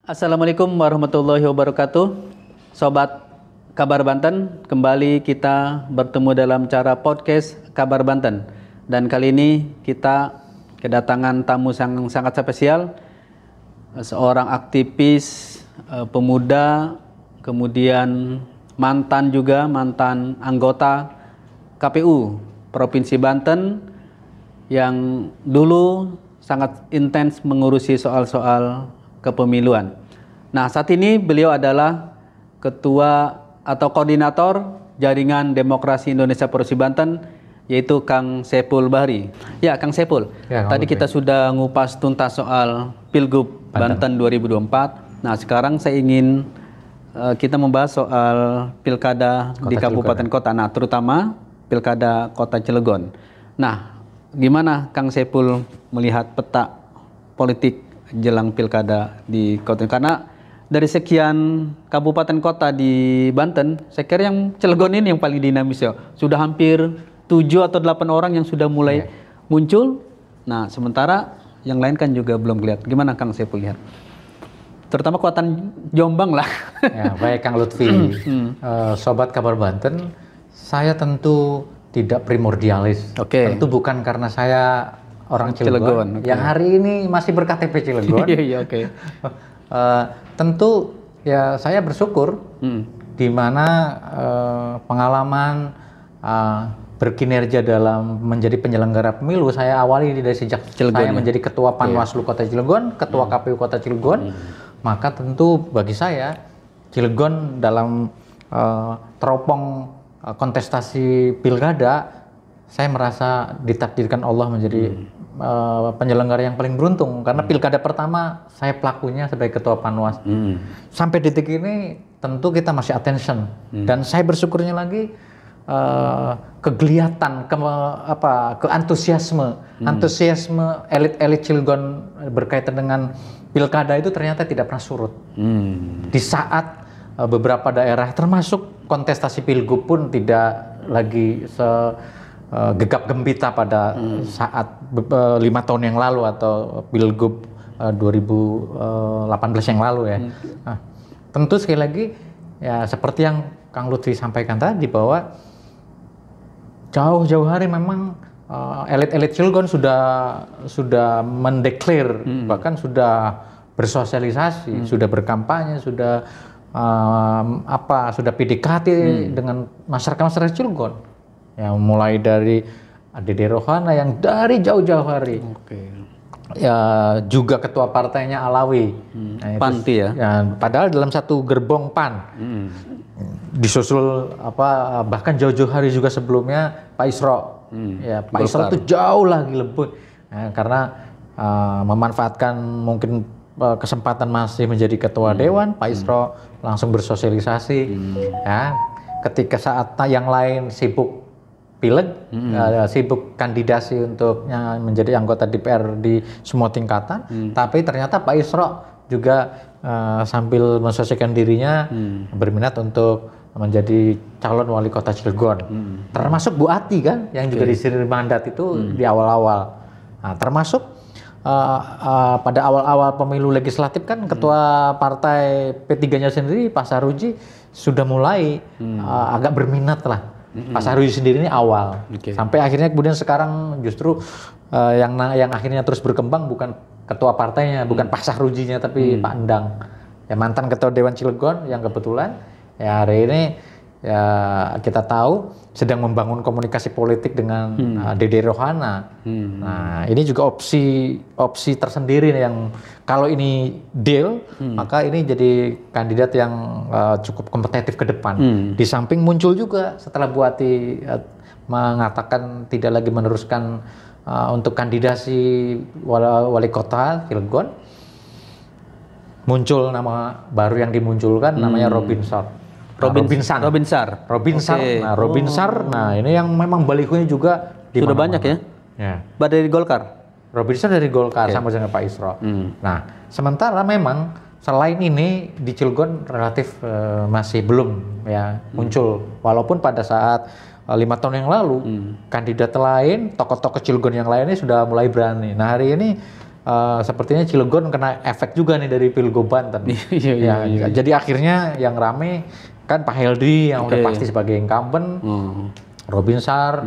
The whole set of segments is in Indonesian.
Assalamualaikum warahmatullahi wabarakatuh. Sobat Kabar Banten, kembali kita bertemu dalam cara podcast Kabar Banten. Dan kali ini kita kedatangan tamu yang sangat spesial, seorang aktivis pemuda, kemudian mantan anggota KPU Provinsi Banten yang dulu sangat intens mengurusi soal-soal kepemiluan. Nah, saat ini beliau adalah ketua atau koordinator Jaringan Demokrasi Indonesia Provinsi Banten, yaitu Kang Saiful Bahri. Ya, Kang Saiful. Ya, tadi kita sudah ngupas tuntas soal Pilgub Banten 2024. Nah, sekarang saya ingin kita membahas soal pilkada di kabupaten kota. Nah, terutama pilkada Kota Cilegon. Nah, gimana Kang Saiful melihat peta politik jelang pilkada di kota? Karena dari sekian kabupaten kota di Banten, saya kira yang Cilegon ini yang paling dinamis ya. Sudah hampir 7 atau 8 orang yang sudah mulai muncul. Nah, sementara yang lain kan juga belum kelihatan. Gimana Kang Saiful lihat? Terutama kekuatan Jombang lah. Ya, baik Kang Lutfi. Sobat Kabar Banten, saya tentu tidak primordialis. Tentu bukan karena saya orang Cilegon yang hari ini masih berKTP Cilegon. Tentu ya saya bersyukur di mana pengalaman berkinerja dalam menjadi penyelenggara pemilu saya awali dari sejak Cilegon, saya menjadi ketua Panwaslu Kota Cilegon, ketua KPU Kota Cilegon. Maka tentu bagi saya Cilegon dalam teropong kontestasi pilkada, saya merasa ditakdirkan Allah menjadi penyelenggara yang paling beruntung karena pilkada pertama saya pelakunya sebagai ketua Panwas. Sampai detik ini tentu kita masih attention dan saya bersyukurnya lagi kegeliatan, antusiasme elit-elit Cilegon berkaitan dengan pilkada itu ternyata tidak pernah surut. Di saat beberapa daerah termasuk kontestasi pilgub pun tidak lagi gegap gempita pada saat 5 tahun yang lalu atau Pilgub 2018 yang lalu ya. Nah, tentu sekali lagi ya seperti yang Kang Lutfi sampaikan tadi bahwa jauh-jauh hari memang elit-elit Cilegon sudah mendeklar, bahkan sudah bersosialisasi, sudah berkampanye, sudah sudah PDKT dengan masyarakat Cilegon. Ya, mulai dari Dede Rohana yang dari jauh-jauh hari, ya juga ketua partainya Alawi, Panti ya. Padahal dalam satu gerbong PAN, disusul bahkan jauh-jauh hari juga sebelumnya Pak Isro, ya Pak Isro itu jauh lagi lebih, karena memanfaatkan mungkin kesempatan masih menjadi ketua dewan, Pak Isro langsung bersosialisasi, ya ketika saat yang lain sibuk pileg, sibuk kandidasi untuk menjadi anggota DPR di semua tingkatan, tapi ternyata Pak Isro juga sambil mensosialisasikan dirinya berminat untuk menjadi calon wali kota Cilegon. Termasuk Bu Ati kan, yang juga disiri mandat itu di awal-awal. Nah, termasuk pada awal-awal pemilu legislatif kan ketua partai P3-nya sendiri, Pak Saruji, sudah mulai agak berminat lah. Pak Saruji sendiri ini awal, sampai akhirnya kemudian sekarang justru yang akhirnya terus berkembang bukan ketua partainya, bukan Pak Sarujinya, tapi Pak Endang, ya mantan ketua Dewan Cilegon yang kebetulan ya hari ini ya kita tahu sedang membangun komunikasi politik dengan Dede Rohana. Nah, ini juga opsi tersendiri yang kalau ini deal, maka ini jadi kandidat yang cukup kompetitif ke depan. Di samping muncul juga setelah Bu Ati mengatakan tidak lagi meneruskan untuk kandidasi wali kota Cilegon, muncul nama baru yang dimunculkan namanya Robinsar. Nah, ini yang memang balikonya juga sudah banyak ya. Dari Golkar. Robinsar dari Golkar sama dengan Pak Isro. Nah, sementara memang selain ini di Cilegon relatif masih belum ya muncul. Walaupun pada saat 5 tahun yang lalu kandidat lain, tokoh-tokoh Cilegon yang lainnya sudah mulai berani. Nah, hari ini sepertinya Cilegon kena efek juga nih dari Pilgub Banten. Iya. Jadi akhirnya yang rame kan Pak Heldi yang udah pasti sebagai incumbent, Robin Sarr,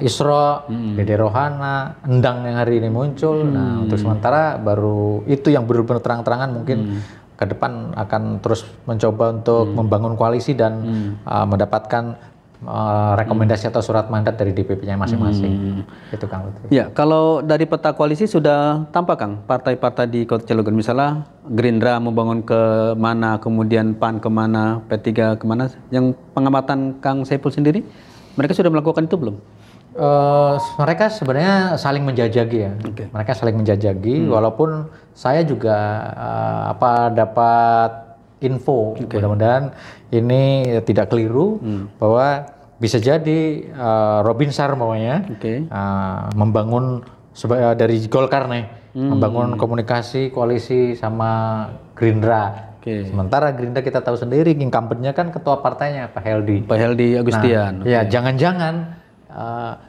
Isro, Dede Rohana, Endang yang hari ini muncul. Nah untuk sementara baru itu yang benar-benar terang-terangan mungkin ke depan akan terus mencoba untuk membangun koalisi dan mendapatkan rekomendasi atau surat mandat dari DPP-nya masing-masing. Itu Kang Lutfi. Ya, kalau dari peta koalisi sudah tampak Kang, partai-partai di Kota Cilegon, misalnya Gerindra membangun ke mana, kemudian PAN kemana, P3 kemana, yang pengamatan Kang Saiful sendiri, mereka sudah melakukan itu belum? Mereka sebenarnya saling menjajaki ya. Mereka saling menjajaki, walaupun saya juga dapat info, mudah-mudahan ini tidak keliru bahwa bisa jadi Robin Sarr membangun dari Golkar nih, membangun komunikasi koalisi sama Gerindra. Sementara Gerindra kita tahu sendiri incumbent-nya kan ketua partainya Pak Heldi Agustian. Ya jangan-jangan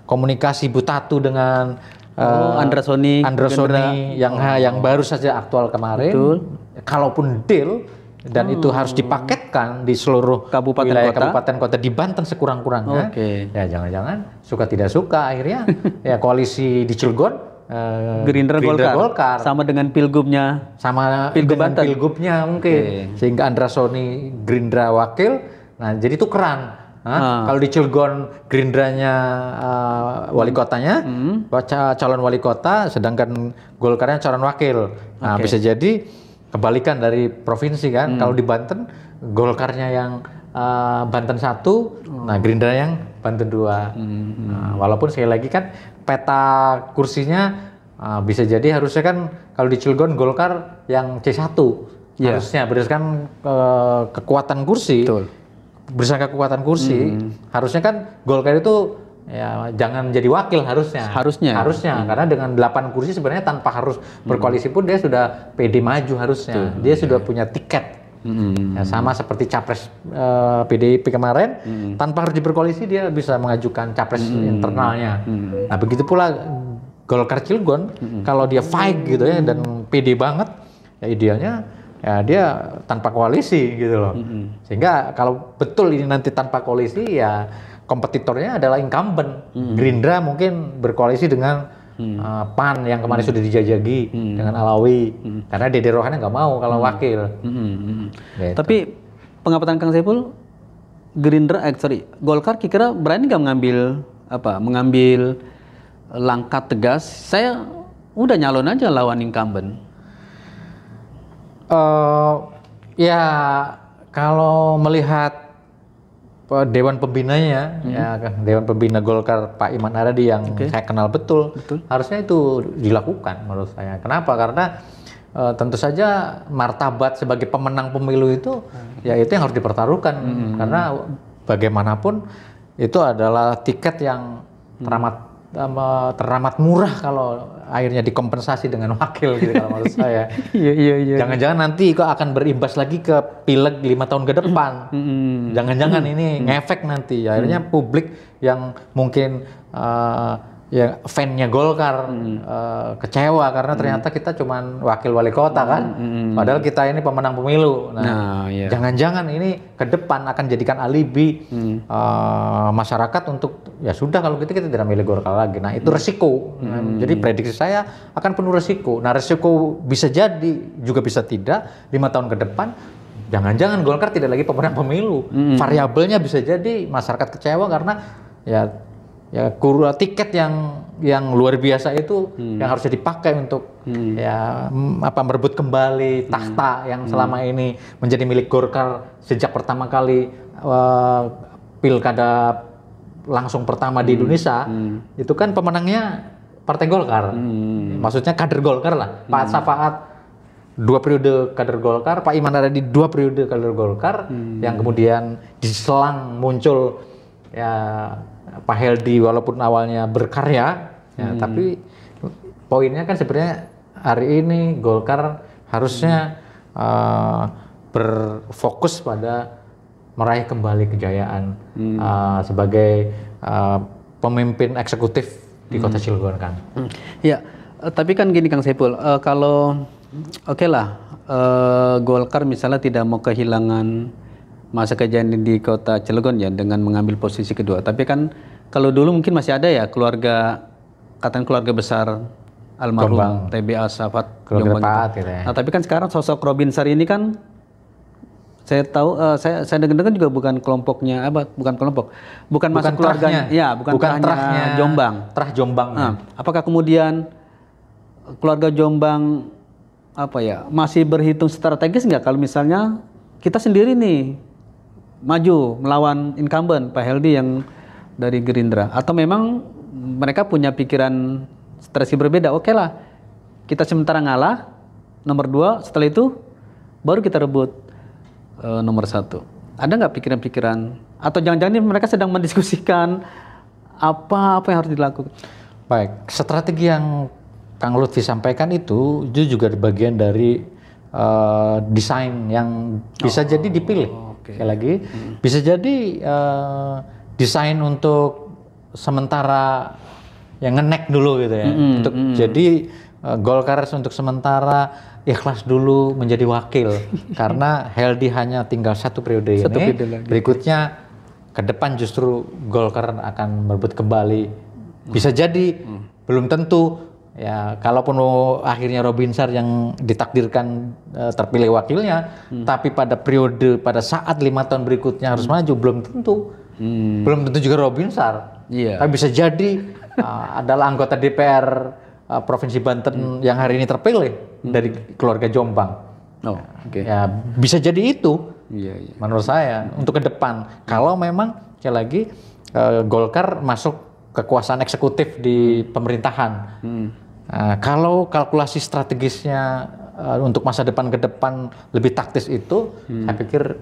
komunikasi Butatu dengan Andra Soni yang baru saja aktual kemarin. Betul. Kalaupun deal dan itu harus dipaketkan di seluruh kabupaten kota di Banten sekurang-kurangnya. Ya jangan-jangan suka tidak suka akhirnya ya koalisi di Cilegon Gerindra Golkar sama dengan pilgubnya pilgubnya mungkin sehingga Andra Soni Gerindra wakil. Nah jadi tukeran. Kalau di Cilegon Gerindranya wali kotanya, calon wali kota, sedangkan Golkarnya calon wakil. Nah bisa jadi kebalikan dari provinsi kan. Kalau di Banten Golkarnya yang Banten 1, nah Gerindra yang Banten 2. Walaupun sekali lagi kan peta kursinya bisa jadi harusnya kan kalau di Cilegon Golkar yang C1 harusnya berdasarkan kekuatan kursi. Betul. Berdasarkan kekuatan kursi, harusnya kan Golkar itu ya jangan jadi wakil harusnya karena dengan 8 kursi sebenarnya tanpa harus berkoalisi pun dia sudah pede maju harusnya. Dia sudah punya tiket. Ya, sama seperti capres PDIP kemarin, tanpa harus berkoalisi dia bisa mengajukan capres internalnya. Nah begitu pula Golkar Cilegon, kalau dia fight gitu ya dan pede banget, ya idealnya ya dia tanpa koalisi gitu loh. Sehingga kalau betul ini nanti tanpa koalisi ya kompetitornya adalah incumbent. Gerindra mungkin berkoalisi dengan PAN yang kemarin sudah dijajagi dengan Alawi. Karena Dede Rohana nggak mau kalau wakil. Gitu. Tapi pengamatan Kang Saiful, Golkar kira-kira berani nggak mengambil langkah tegas? Saya udah nyalon aja lawan incumbent. Ya kalau melihat Dewan Pembinanya, Dewan Pembina Golkar Pak Iman Aradi yang saya kenal betul, harusnya itu dilakukan menurut saya. Kenapa? Karena tentu saja martabat sebagai pemenang pemilu itu, ya itu yang harus dipertaruhkan. Karena bagaimanapun itu adalah tiket yang teramat murah kalau akhirnya dikompensasi dengan wakil gitu kalau menurut saya. Iya. Jangan-jangan nanti kok akan berimbas lagi ke pileg 5 tahun ke depan. Jangan-jangan ini ngefek nanti. Akhirnya publik yang mungkin ya fan-nya Golkar kecewa karena ternyata kita cuman wakil wali kota kan. Padahal kita ini pemenang pemilu. Nah, jangan-jangan ini ke depan akan jadikan alibi masyarakat untuk ya sudah kalau gitu kita tidak milih Golkar lagi. Nah, itu resiko. Jadi prediksi saya akan penuh resiko. Nah, resiko bisa jadi juga bisa tidak 5 tahun ke depan. Jangan-jangan Golkar tidak lagi pemenang pemilu. Variabelnya bisa jadi masyarakat kecewa karena ya tiket yang luar biasa itu yang harusnya dipakai untuk merebut kembali takhta yang selama ini menjadi milik Golkar sejak pertama kali pilkada langsung pertama di Indonesia. Itu kan pemenangnya Partai Golkar. Maksudnya kader Golkar lah. Pak Safaat 2 periode kader Golkar, Pak Iman Aradi 2 periode kader Golkar, yang kemudian diselang muncul ya Pak Heldi walaupun awalnya berkarya, tapi poinnya kan sebenarnya hari ini Golkar harusnya berfokus pada meraih kembali kejayaan sebagai pemimpin eksekutif di Kota Cilegon, Kang. Ya, Tapi kan gini Kang Saiful, kalau oke lah, Golkar misalnya tidak mau kehilangan masa kejayaan di kota Cilegon ya dengan mengambil posisi kedua. Tapi kan kalau dulu mungkin masih ada ya katanya keluarga besar almarhum TBA Safat Jombang Paat, gitu ya. Nah, tapi kan sekarang sosok Robin Sar ini kan saya tahu, saya dengar juga bukan kelompoknya, bukan masuk keluarganya, ya bukan terahnya Jombang. Terah Jombang. Nah, apakah kemudian keluarga Jombang masih berhitung strategis nggak kalau misalnya kita sendiri nih maju melawan incumbent Pak Heldi yang dari Gerindra, atau memang mereka punya pikiran strategi berbeda? Oke lah, kita sementara ngalah nomor 2, setelah itu baru kita rebut nomor 1. Ada nggak pikiran-pikiran, atau jangan-jangan mereka sedang mendiskusikan apa yang harus dilakukan? Baik, strategi yang Kang Lutfi sampaikan itu juga bagian dari desain yang bisa jadi dipilih. Sekali lagi, bisa jadi desain untuk sementara yang ngenek dulu gitu ya. Untuk jadi Golkar untuk sementara ikhlas dulu menjadi wakil karena Heldi hanya tinggal 1 periode ini. Berikutnya ke depan justru Golkar akan merebut kembali. Bisa jadi, belum tentu. Ya, kalaupun akhirnya Robin Sar yang ditakdirkan terpilih wakilnya, tapi pada saat 5 tahun berikutnya harus maju, belum tentu. Belum tentu juga Robin Sar. Tapi bisa jadi adalah anggota DPR Provinsi Banten yang hari ini terpilih dari keluarga Jombang. Ya, bisa jadi itu. Menurut saya untuk ke depan. Kalau memang sekali lagi Golkar masuk kekuasaan eksekutif di pemerintahan. Kalau kalkulasi strategisnya untuk masa depan ke depan lebih taktis itu, saya pikir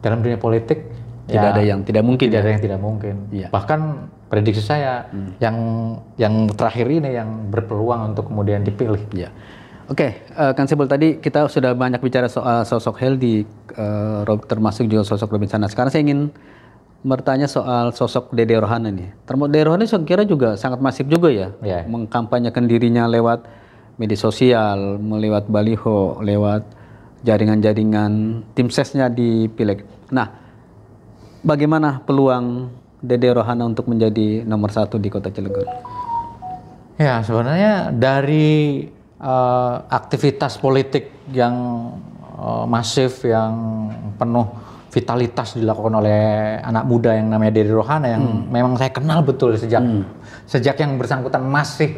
dalam dunia politik tidak ada yang tidak mungkin. Tidak ada yang tidak mungkin. Bahkan prediksi saya yang terakhir ini yang berpeluang untuk kemudian dipilih. Oke, Kang Saiful, tadi kita sudah banyak bicara soal sosok Heldi, termasuk juga sosok Robin Sar. Sekarang saya ingin bertanya soal sosok Dede Rohana nih. Dede Rohana saya kira juga sangat masif juga ya, mengkampanyekan dirinya lewat media sosial, lewat baliho, lewat jaringan-jaringan tim sesnya di Pileg. Nah, bagaimana peluang Dede Rohana untuk menjadi nomor 1 di Kota Cilegon? Ya, sebenarnya dari aktivitas politik yang masif, yang penuh vitalitas dilakukan oleh anak muda yang namanya Dede Rohana yang memang saya kenal betul sejak yang bersangkutan masih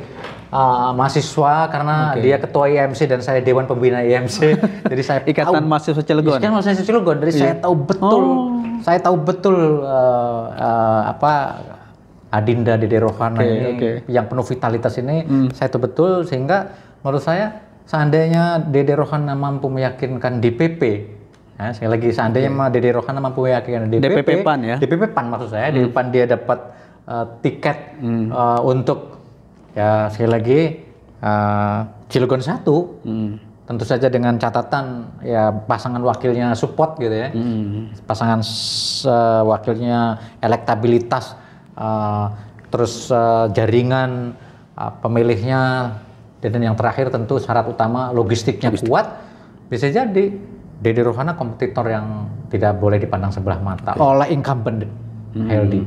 mahasiswa, karena dia ketua IMC dan saya Dewan Pembina IMC. Jadi saya Ikatan Mahasiswa Cilegon. Ikatan Mahasiswa Cilegon. Jadi saya tahu betul. Saya tahu betul Adinda Dede Rohana ini yang penuh vitalitas ini, saya tahu betul, sehingga menurut saya seandainya Dede Rohana mampu meyakinkan DPP, sekali lagi seandainya Dede Rohana mampu meyakinkan DPP PAN ya? DPP PAN maksud saya, di PAN dia dapat tiket untuk ya sekali lagi Cilegon 1, tentu saja dengan catatan ya pasangan wakilnya support gitu ya, pasangan wakilnya elektabilitas, terus jaringan pemilihnya, dan yang terakhir tentu syarat utama logistiknya kuat. Bisa jadi Dede Rohana kompetitor yang tidak boleh dipandang sebelah mata oleh incumbent Heldi.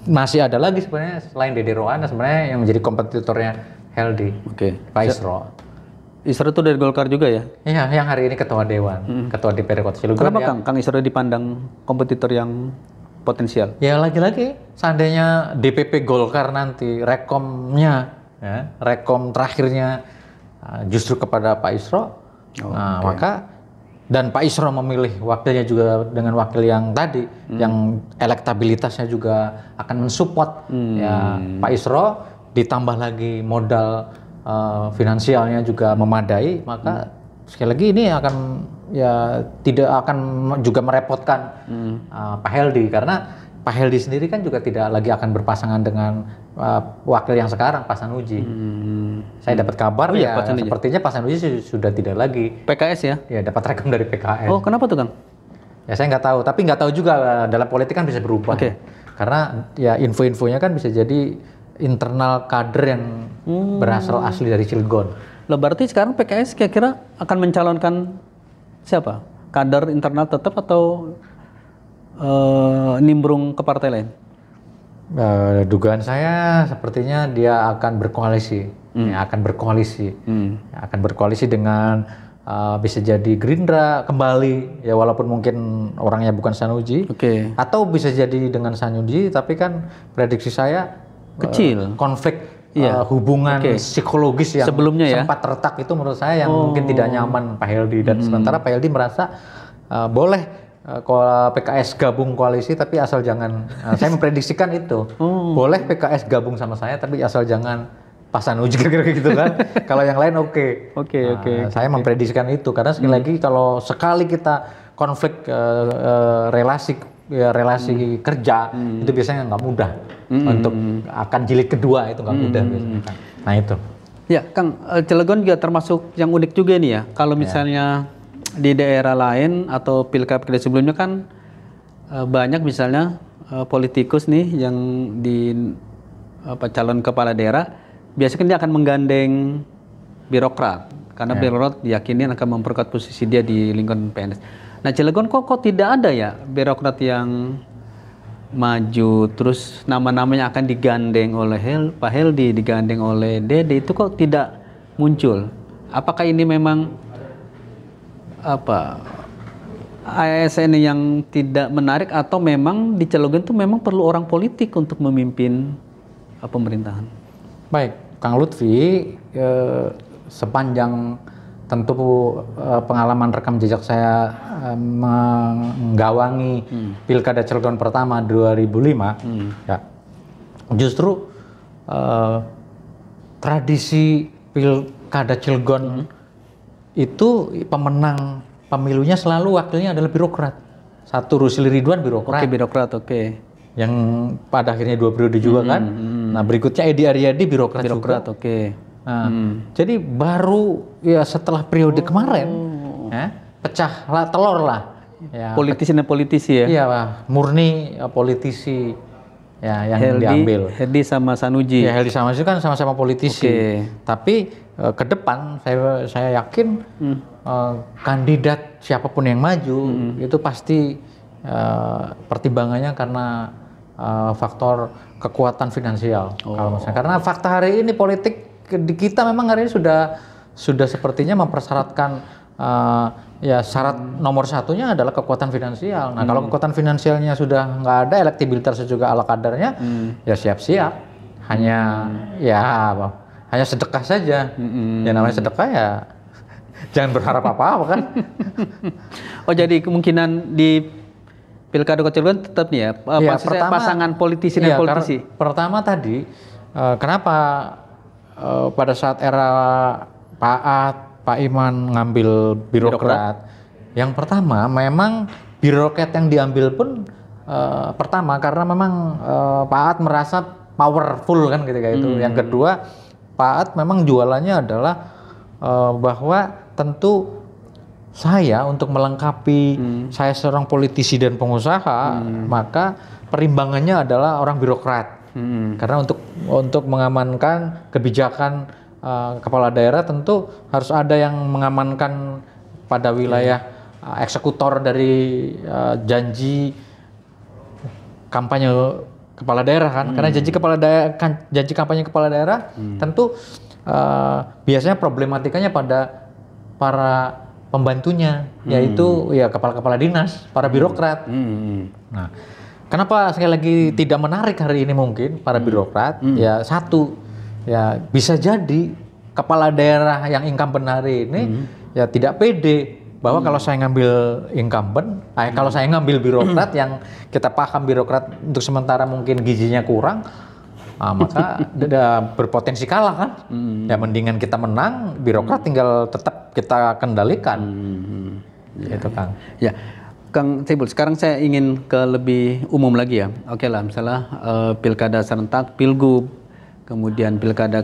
Masih ada lagi sebenarnya selain Dede Rohana sebenarnya yang menjadi kompetitornya Heldi, Pak Isro. Isro itu dari Golkar juga ya? Iya, yang hari ini ketua Dewan, ketua DPR Kota Cilegon. Kenapa Kang Isro dipandang kompetitor yang potensial? Ya lagi-lagi seandainya DPP Golkar nanti rekomnya, rekom terakhirnya justru kepada Pak Isro, maka dan Pak Isro memilih wakilnya juga dengan wakil yang tadi, yang elektabilitasnya juga akan mensupport ya Pak Isro, ditambah lagi modal finansialnya juga memadai, maka sekali lagi ini akan ya tidak akan juga merepotkan Pak Heldi, karena Pak Heldi sendiri kan juga tidak lagi akan berpasangan dengan wakil yang sekarang, Pak Sanuji. Saya dapat kabar sepertinya Pak Sanuji sudah tidak lagi PKS ya? Ya, dapat rekom dari PKS. Oh, kenapa tuh Kang? Ya saya nggak tahu, tapi nggak tahu juga, dalam politik kan bisa berubah. Karena ya info-infonya kan bisa jadi internal kader yang berasal asli dari Cilegon. Loh, berarti sekarang PKS kira-kira akan mencalonkan siapa? Kader internal tetap atau nimbrung ke partai lain? Dugaan saya sepertinya dia akan berkoalisi, akan berkoalisi dengan bisa jadi Gerindra kembali, ya walaupun mungkin orangnya bukan Sanusi, atau bisa jadi dengan Sanusi, tapi kan prediksi saya kecil konflik hubungan psikologis yang sebelumnya sempat retak itu menurut saya yang mungkin tidak nyaman Pak Heldi, dan sementara Pak Heldi merasa boleh kalau PKS gabung koalisi tapi asal jangan saya memprediksikan itu boleh PKS gabung sama saya tapi asal jangan Pak Sanusi kira-kira gitu kan. Kalau yang lain oke. Saya memprediksikan itu karena sekali lagi kalau sekali kita konflik relasi kerja itu biasanya nggak mudah untuk akan jilid kedua itu nggak mudah biasanya. Nah itu. Ya Kang, Cilegon juga termasuk yang unik juga nih ya. Kalau misalnya di daerah lain atau pilkada sebelumnya kan banyak misalnya politikus nih yang di calon kepala daerah biasanya dia akan menggandeng birokrat karena birokrat diyakini akan memperkuat posisi dia di lingkungan PNS. Nah Cilegon kok tidak ada ya birokrat yang maju terus nama-namanya akan digandeng oleh Pak Heldi, digandeng oleh Dede, itu kok tidak muncul? Apakah ini memang ASN yang tidak menarik atau memang di Cilegon itu memang perlu orang politik untuk memimpin pemerintahan? Baik, Kang Lutfi, sepanjang tentu pengalaman rekam jejak saya menggawangi Pilkada Cilegon pertama 2005, ya, justru tradisi Pilkada Cilegon itu pemenang pemilunya selalu wakilnya adalah birokrat. Satu Rusli Ridwan birokrat. Birokrat, yang pada akhirnya 2 periode juga kan. Nah berikutnya Edi Aryadi birokrat juga. Nah, jadi baru ya setelah periode kemarin pecah lah telur lah. Ya, politisi dan politisi ya. Iya, murni politisi ya yang diambil. Heldi sama Sanusi. Ya Heldi sama Sanusi kan sama-sama politisi. Tapi ke depan saya yakin kandidat siapapun yang maju itu pasti pertimbangannya karena faktor kekuatan finansial. Kalau misalnya, karena fakta hari ini politik di kita memang hari ini sudah sepertinya mempersyaratkan ya syarat nomor satunya adalah kekuatan finansial. Nah kalau kekuatan finansialnya sudah nggak ada, elektabilitasnya juga ala kadarnya, ya siap-siap hanya sedekah saja. Ya namanya sedekah ya jangan berharap apa-apa kan. Oh jadi kemungkinan di Pilkada Kota Cilegon tetap nih ya, pasangan politisi dan politisi. Pertama tadi kenapa pada saat era Pak At, Pak Iman ngambil birokrat. Yang pertama memang birokrat yang diambil pun pertama karena memang Pak At merasa powerful kan ketika itu. Yang kedua Pak At memang jualannya adalah bahwa tentu saya untuk melengkapi saya seorang politisi dan pengusaha, maka perimbangannya adalah orang birokrat. Karena untuk mengamankan kebijakan kepala daerah tentu harus ada yang mengamankan pada wilayah eksekutor dari janji kampanye kepala daerah kan. Karena janji kampanye kepala daerah tentu biasanya problematikanya pada para pembantunya, yaitu ya kepala-kepala dinas, para birokrat. Nah, kenapa sekali lagi tidak menarik hari ini mungkin para birokrat? Ya satu, ya bisa jadi kepala daerah yang incumbent hari ini ya tidak pede bahwa kalau saya ngambil incumbent, kalau saya ngambil birokrat yang kita paham birokrat untuk sementara mungkin gizinya kurang, maka berpotensi kalah kan. Ya mendingan kita menang, birokrat tinggal tetap kita kendalikan. Gitu Kang. Ya, Kang Timbul, sekarang saya ingin ke lebih umum lagi ya. Oke lah, misalnya pilkada serentak, pilgub, kemudian pilkada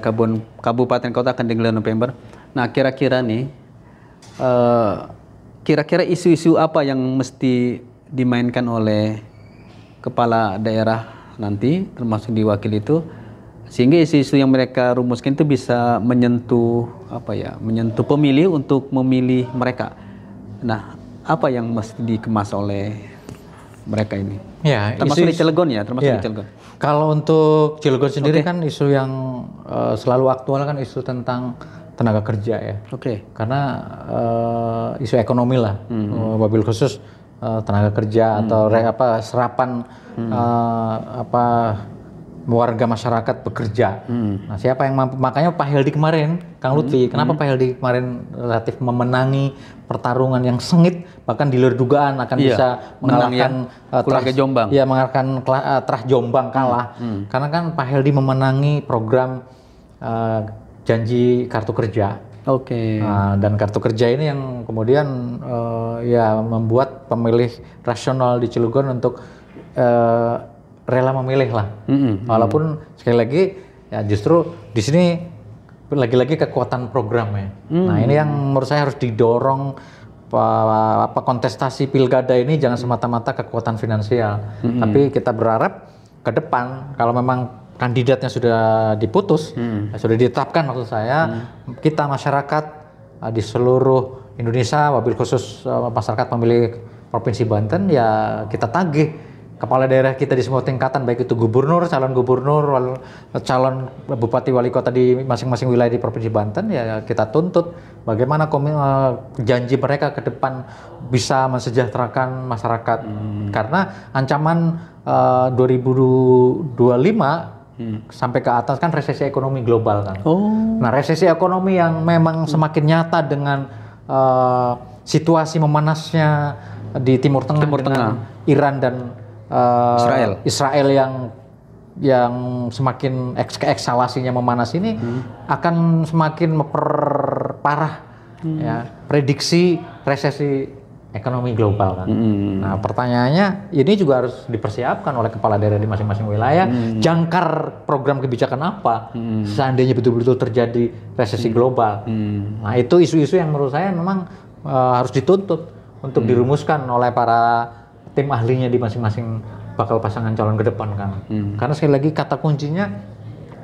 kabupaten kota akan digelar November. Nah, kira-kira nih, kira-kira isu-isu apa yang mesti dimainkan oleh kepala daerah nanti, termasuk di wakil itu, sehingga isu-isu yang mereka rumuskan itu bisa menyentuh menyentuh pemilih untuk memilih mereka. Nah, apa yang mesti dikemas oleh mereka ini? Ya, termasuk di Cilegon ya, termasuk di Cilegon. Kalau untuk Cilegon sendiri kan isu yang selalu aktual kan isu tentang tenaga kerja ya. Karena isu ekonomi lah, wabil khusus tenaga kerja atau serapan warga masyarakat bekerja. Nah, siapa yang mampu? Makanya Pak Heldi kemarin, Kang Lutfi, kenapa Pak Heldi kemarin relatif memenangi pertarungan yang sengit, bahkan di luar dugaan akan bisa mengalahkan keluarga Jombang. Ya, mengalahkan Trah Jombang kalah. Karena kan Pak Heldi memenangi program janji kartu kerja. Dan kartu kerja ini yang kemudian membuat pemilih rasional di Cilegon untuk rela memilih lah. Walaupun sekali lagi ya justru di sini lagi-lagi kekuatan programnya. Nah, ini yang menurut saya harus didorong, kontestasi pilkada ini jangan semata-mata kekuatan finansial. Tapi kita berharap ke depan kalau memang kandidatnya sudah diputus, sudah ditetapkan maksud saya, kita masyarakat di seluruh Indonesia, wabil khusus masyarakat pemilih Provinsi Banten, ya kita tagih kepala daerah kita di semua tingkatan, baik itu gubernur, calon bupati, wali kota di masing-masing wilayah di Provinsi Banten, ya kita tuntut bagaimana janji mereka ke depan bisa mensejahterakan masyarakat. Karena ancaman 2025 sampai ke atas kan resesi ekonomi global kan. Nah, resesi ekonomi yang memang semakin nyata dengan situasi memanasnya di Timur Tengah dengan Iran dan Israel yang semakin keeksalasinya memanas ini akan semakin memperparah ya prediksi resesi ekonomi global kan. Nah, pertanyaannya ini juga harus dipersiapkan oleh kepala daerah di masing-masing wilayah, jangkar program kebijakan apa seandainya betul-betul terjadi resesi global. Nah, itu isu-isu yang menurut saya memang harus dituntut untuk dirumuskan oleh para tim ahlinya di masing-masing bakal pasangan calon ke depan kan. Karena sekali lagi kata kuncinya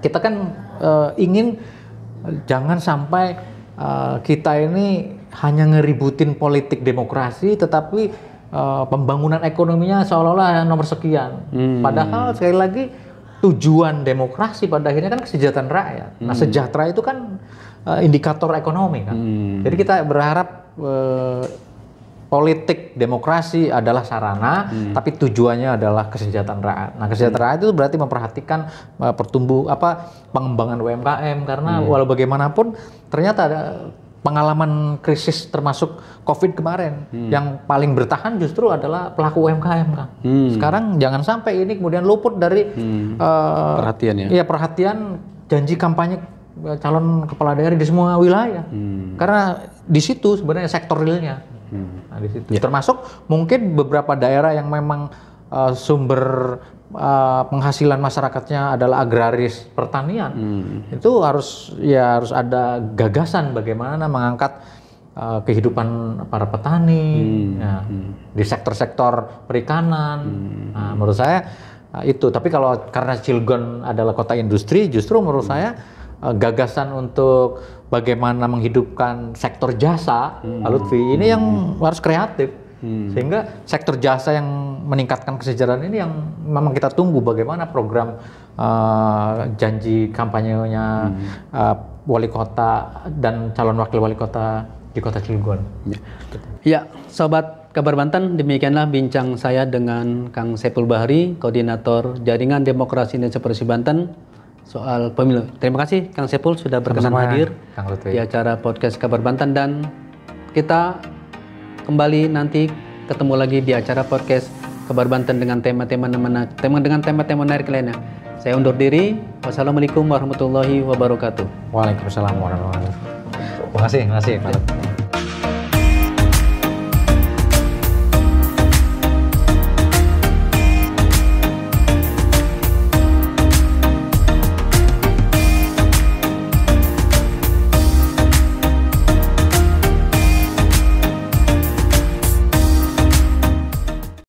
kita kan ingin jangan sampai kita ini hanya ngeributin politik demokrasi, tetapi pembangunan ekonominya seolah-olah nomor sekian. Padahal sekali lagi tujuan demokrasi pada akhirnya kan kesejahteraan rakyat. Nah, sejahtera itu kan indikator ekonomi kan. Jadi kita berharap politik demokrasi adalah sarana, tapi tujuannya adalah kesejahteraan rakyat. Nah, kesejahteraan rakyat itu berarti memperhatikan pengembangan UMKM, karena walau bagaimanapun ternyata ada pengalaman krisis termasuk COVID kemarin yang paling bertahan justru adalah pelaku UMKM kan. Sekarang jangan sampai ini kemudian luput dari perhatian ya. Iya, perhatian janji kampanye calon kepala daerah di semua wilayah. Karena di situ sebenarnya sektor realnya. Nah, di situ. Termasuk mungkin beberapa daerah yang memang sumber penghasilan masyarakatnya adalah agraris pertanian. Itu harus ada gagasan bagaimana mengangkat kehidupan para petani di sektor-sektor perikanan. Nah, menurut saya itu. Tapi karena Cilegon adalah kota industri, justru menurut saya gagasan untuk bagaimana menghidupkan sektor jasa, Pak Lutfi, ini yang harus kreatif. Sehingga sektor jasa yang meningkatkan kesejahteraan ini yang memang kita tunggu bagaimana program janji kampanyenya wali kota dan calon wakil wali kota di kota Cilegon. Ya, Sobat Kabar Banten, demikianlah bincang saya dengan Kang Saiful Bahri, Koordinator Jaringan Demokrasi Indonesia Provinsi Banten, soal pemilu. Terima kasih Kang Saiful sudah berkenan hadir di acara podcast Kabar Banten, dan kita kembali nanti ketemu lagi di acara podcast Kabar Banten dengan tema-tema menarik lainnya. Saya undur diri. Wassalamualaikum warahmatullahi wabarakatuh. Waalaikumsalam warahmatullahi wabarakatuh. Terima kasih Pak.